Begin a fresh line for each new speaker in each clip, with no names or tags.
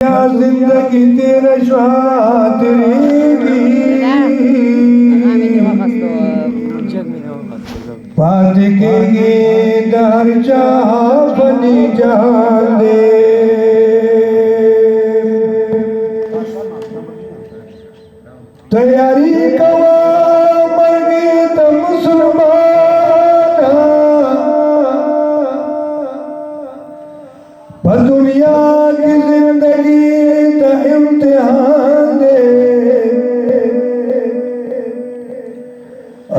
या जिंदगी तेरे बात के दर चाह बनी जान दे तैयारी कवा मर गए तो मुसलमान पर दुनिया की जिंदगी तो इम्तिहान दे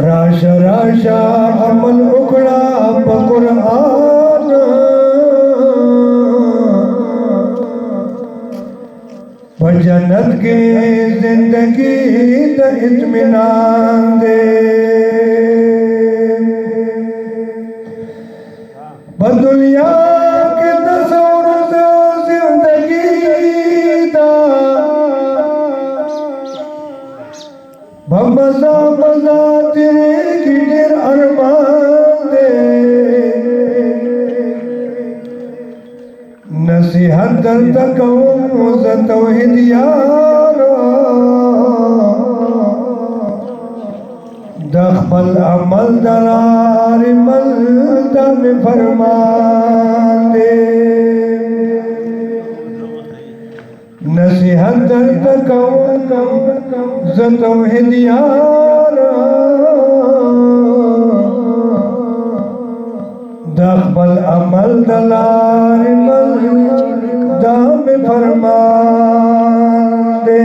राशा राशा अमल उखड़ा कुरान जन्नत के जिंदगी द इत्मीनान दे दुनिया के तस्वुर से जिंदगी दा मजा मजा तेरे गिर अरमान दे नसीहत दर्द कहूँ तौहीद यारो दखबल अमल दरार मलदा में फरमान दे नसीहत दर्द कहूँ तौहीद यारो दखबल अमल दलार मलदा में फरमान दे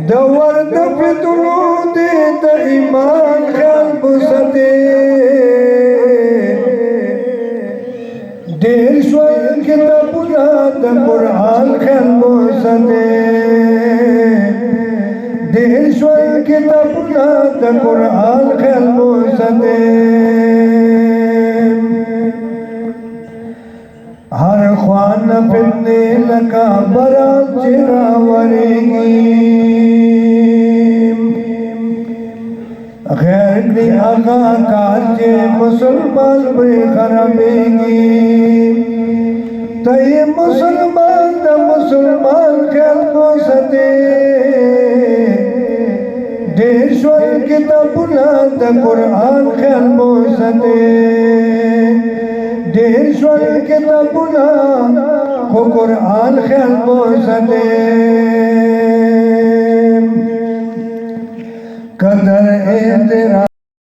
दवर दफतुलू दे त ईमान ख्याल सदे देर स्वर किताबुला द कुरान ख्याल सदे देर स्वर किताबुला द कुरान ख्याल सदे हर ख्वान फिरने लगा बरा चेहरा वरेगी खैर ने आगा काजे मुसलमान बेखरबेगी तय मुसलमान द मुसलमान ख्याल को सदे देशवर किताबुला द कुरान ख्याल को सदे देशवर किताबुला को कुरान ख्याल को सदे कदर ए तेरा